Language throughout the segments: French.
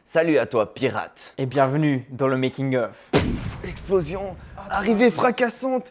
Salut à toi, pirate. Et bienvenue dans le making of. Explosion, arrivée fracassante.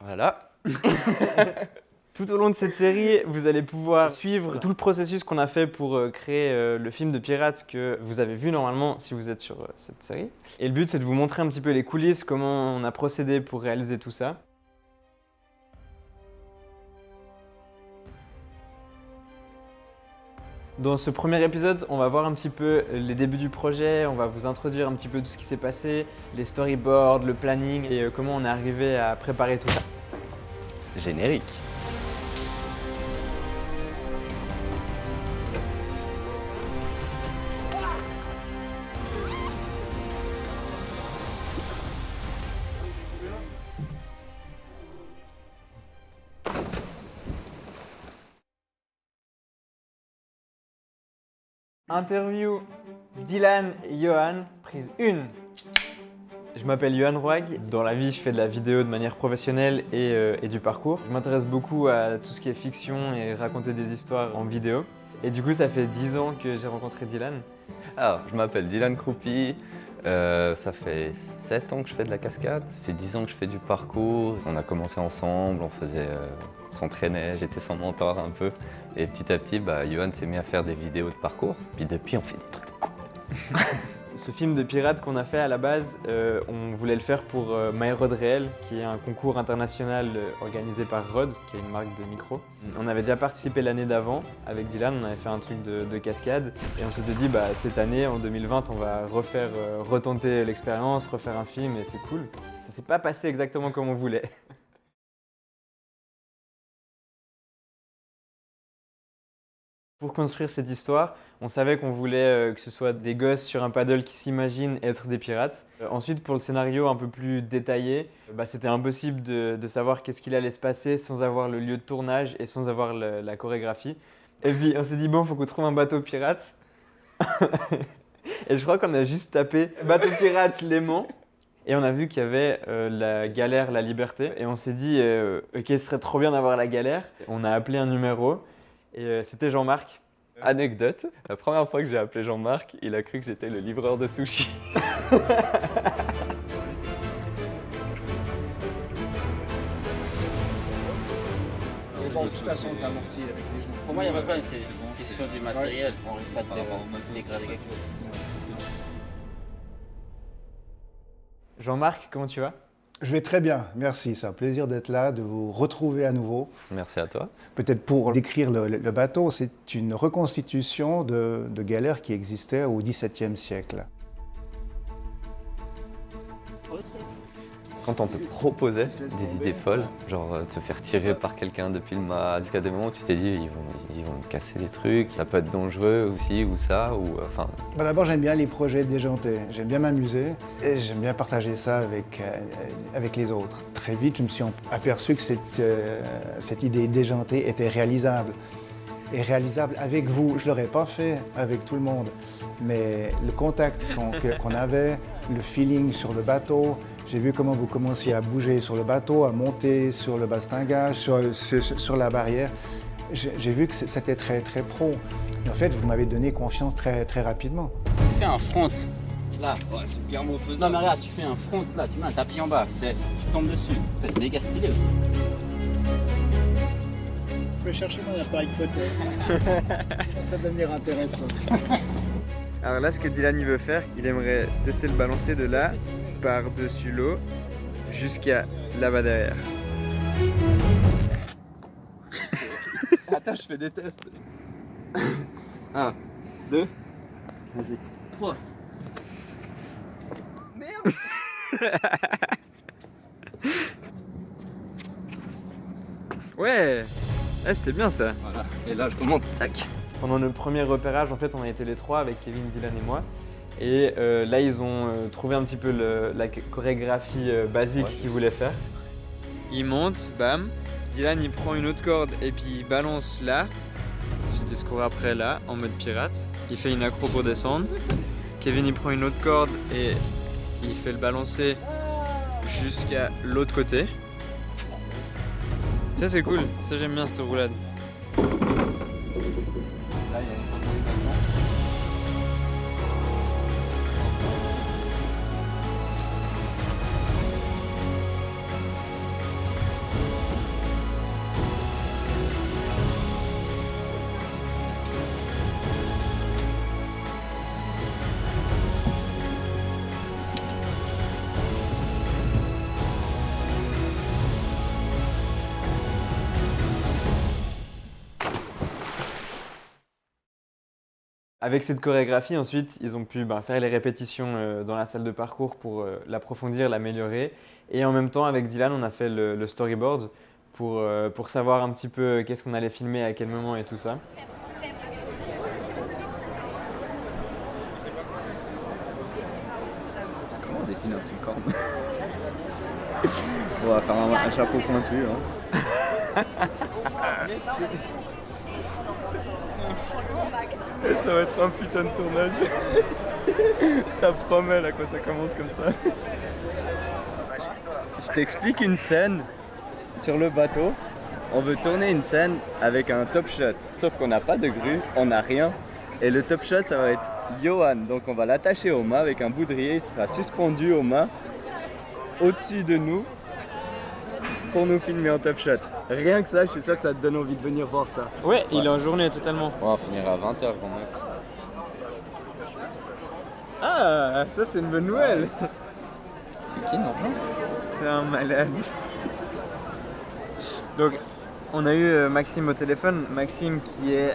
Voilà. Tout au long de cette série, vous allez pouvoir suivre tout le processus qu'on a fait pour créer le film de pirates que vous avez vu normalement si vous êtes sur cette série. Et le but, c'est de vous montrer un petit peu les coulisses, comment on a procédé pour réaliser tout ça. Dans ce premier épisode, on va voir un petit peu les débuts du projet, on va vous introduire un petit peu tout ce qui s'est passé, les storyboards, le planning et comment on est arrivé à préparer tout ça. Générique. Interview Dylan et Johan, prise 1. Je m'appelle Johan Rouag. Dans la vie, je fais de la vidéo de manière professionnelle et du parcours. Je m'intéresse beaucoup à tout ce qui est fiction et raconter des histoires en vidéo. Et du coup, ça fait 10 ans que j'ai rencontré Dylan. Alors, je m'appelle Dylan Croupy. Ça fait 7 ans que je fais de la cascade. Ça fait 10 ans que je fais du parcours. On a commencé ensemble, on s'entraînait, j'étais son mentor un peu. Et petit à petit, Johan s'est mis à faire des vidéos de parcours. Puis depuis, on fait des trucs cool. Ce film de pirates qu'on a fait à la base, on voulait le faire pour My Rod Réel, qui est un concours international organisé par Rod, qui est une marque de micro. On avait déjà participé l'année d'avant avec Dylan, on avait fait un truc de cascade. Et on s'était dit, cette année, en 2020, on va retenter l'expérience, refaire un film et c'est cool. Ça s'est pas passé exactement comme on voulait. Pour construire cette histoire, on savait qu'on voulait que ce soit des gosses sur un paddle qui s'imaginent être des pirates. Ensuite, pour le scénario un peu plus détaillé, c'était impossible de savoir qu'est-ce qu'il allait se passer sans avoir le lieu de tournage et sans avoir la chorégraphie. Et puis on s'est dit, bon, faut qu'on trouve un bateau pirate. Et je crois qu'on a juste tapé « bateau pirate Léman ». Et on a vu qu'il y avait la galère La Liberté. Et on s'est dit, ok, ce serait trop bien d'avoir la galère. On a appelé un numéro. Et c'était Jean-Marc. Anecdote, la première fois que j'ai appelé Jean-Marc, il a cru que j'étais le livreur de sushi. C'est bon, de toute façon, de t'amortir avec les gens. Pour moi, il n'y a pas de problème, c'est une question du matériel. On risque pas de dégrader quelque chose. Jean-Marc, comment tu vas ? Je vais très bien, merci. C'est un plaisir d'être là, de vous retrouver à nouveau. Merci à toi. Peut-être pour décrire le bateau, c'est une reconstitution de galères qui existaient au XVIIe siècle. Quand on te proposait des idées folles, genre de se faire tirer par quelqu'un depuis le mât, jusqu'à des moments où tu t'es dit ils vont me casser des trucs, ça peut être dangereux aussi ou ça, ou enfin... D'abord, j'aime bien les projets déjantés, j'aime bien m'amuser et j'aime bien partager ça avec les autres. Très vite, je me suis aperçu que cette idée déjantée était réalisable. Et réalisable avec vous, je ne l'aurais pas fait avec tout le monde, mais le contact qu'on avait, le feeling sur le bateau, j'ai vu comment vous commenciez à bouger sur le bateau, à monter sur le bastingage, sur la barrière. J'ai vu que c'était très, très pro. Et en fait, vous m'avez donné confiance très, très rapidement. Tu fais un front, là. Ouais, c'est clairement Non faisable. mais regarde, tu fais un front, là, tu mets un tapis en bas, tu tombes dessus. C'est méga stylé aussi. Je vais chercher mon appareil photo. Ça va devenir intéressant. Alors là, ce que Dylan il veut faire, il aimerait tester le balancer de là, par-dessus l'eau, jusqu'à là-bas derrière. Attends, je fais des tests. 1, 2, Vas-y. 3. Merde. Ouais, c'était bien ça. Voilà, et là je remonte, tac. Pendant le premier repérage, en fait, on a été les trois avec Kevin, Dylan et moi. Et là, ils ont trouvé un petit peu la chorégraphie basique qu'ils voulaient faire. Il monte, bam. Dylan, il prend une autre corde et puis il balance là. Il se discourt après là, en mode pirate. Il fait une accro pour descendre. Kevin, il prend une autre corde et il fait le balancer jusqu'à l'autre côté. Ça, c'est cool. Ça, j'aime bien cette roulade. Là, il y a une combinaison. Avec cette chorégraphie, ensuite, ils ont pu faire les répétitions dans la salle de parcours pour l'approfondir, l'améliorer. Et en même temps, avec Dylan, on a fait le storyboard pour savoir un petit peu qu'est-ce qu'on allait filmer, à quel moment et tout ça. Comment on dessine un tricorne? On va faire un chapeau pointu. Hein. Ça va être un putain de tournage. Ça promet là quand ça commence comme ça. Je t'explique une scène sur le bateau. On veut tourner une scène avec un top shot. Sauf qu'on n'a pas de grue, on n'a rien. Et le top shot, ça va être Johan. Donc on va l'attacher au mât avec un boudrier. Il sera suspendu au mât au-dessus de nous pour nous filmer en top shot. Rien que ça, je suis sûr que ça te donne envie de venir voir ça. Ouais, il est en journée totalement. On va finir à 20h grand max. Ah, ça c'est une bonne nouvelle. C'est qui, Norjan? C'est un malade. Donc, on a eu Maxime au téléphone. Maxime qui est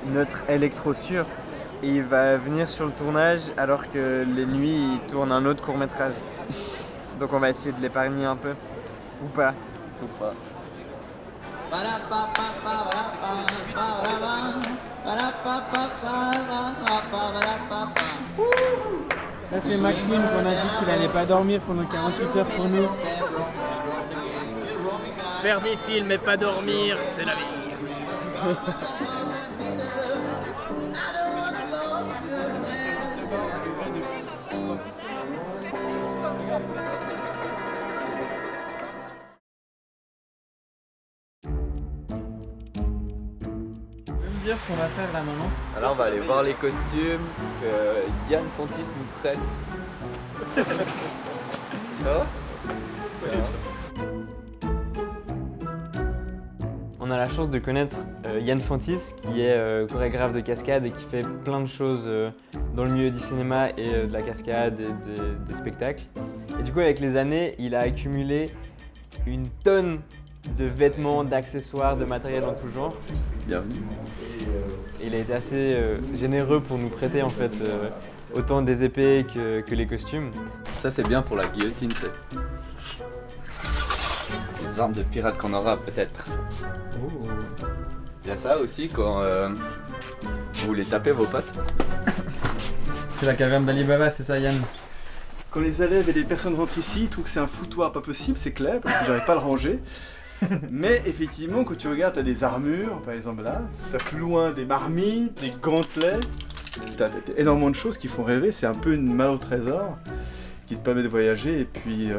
notre électro-sûr. Et il va venir sur le tournage alors que les nuits, il tourne un autre court-métrage. Donc on va essayer de l'épargner un peu. Ou pas. Ou pas. Ça c'est Maxime qu'on a dit qu'il allait pas dormir pendant 48 heures pour nous. Faire des films et pas dormir, c'est la vie. Dire ce qu'on va faire là maintenant. Alors on va aller voir les costumes que Yann Fontis nous prête. On a la chance de connaître Yann Fontis qui est chorégraphe de cascade et qui fait plein de choses dans le milieu du cinéma et de la cascade et des spectacles. Et du coup avec les années, il a accumulé une tonne de vêtements, d'accessoires, de matériel en tout genre. Bienvenue. Et il a été assez généreux pour nous prêter en fait autant des épées que les costumes. Ça c'est bien pour la guillotine, c'est. Les armes de pirates qu'on aura peut-être. Il y a ça aussi quand vous voulez taper vos potes. C'est la caverne d'Ali Baba, c'est ça Yann? Quand les élèves et les personnes rentrent ici, ils trouvent que c'est un foutoir pas possible, c'est clair, parce que j'arrive pas à le ranger. Mais effectivement, quand tu regardes, t'as des armures, par exemple là, t'as plus loin des marmites, des gantelets, t'as énormément de choses qui font rêver, c'est un peu une malle au trésor qui te permet de voyager, et puis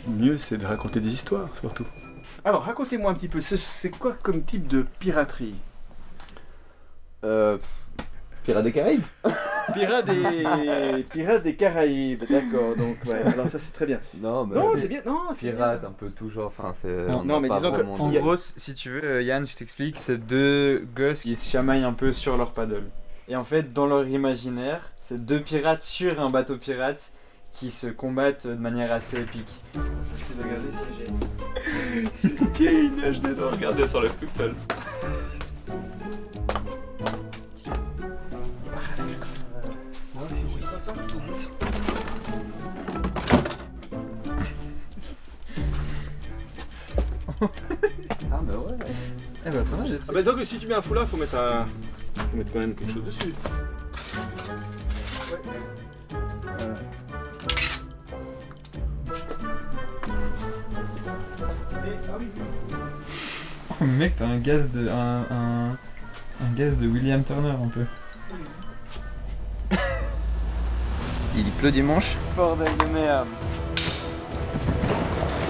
mieux c'est de raconter des histoires surtout. Alors racontez-moi un petit peu, c'est quoi comme type de piraterie? Pirates des Caraïbes. Pirates des Caraïbes, d'accord, donc ouais, alors ça c'est très bien. Non, mais Non, c'est bien, non, c'est Pirate un peu toujours, enfin c'est. Non, mais disons que- En gros, si tu veux, Yann, je t'explique, c'est deux gosses qui se chamaillent un peu sur leur paddle. Et en fait, dans leur imaginaire, c'est deux pirates sur un bateau pirate qui se combattent de manière assez épique. J'essaie de regarder si j'ai... Ok, il nage dedans, regardez, elle s'enlève toute seule. Ah bah ouais. Eh ben, attends, Ah bah disons que si tu mets un foulard, faut mettre quand même quelque chose dessus. Oh mec, t'as un gaz de. Un gaz de William Turner un peu. Il pleut dimanche. Bordel de merde.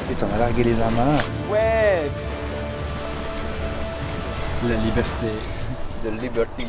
Putain, on a largué les amarres. Ouais. La liberté. De Liberty.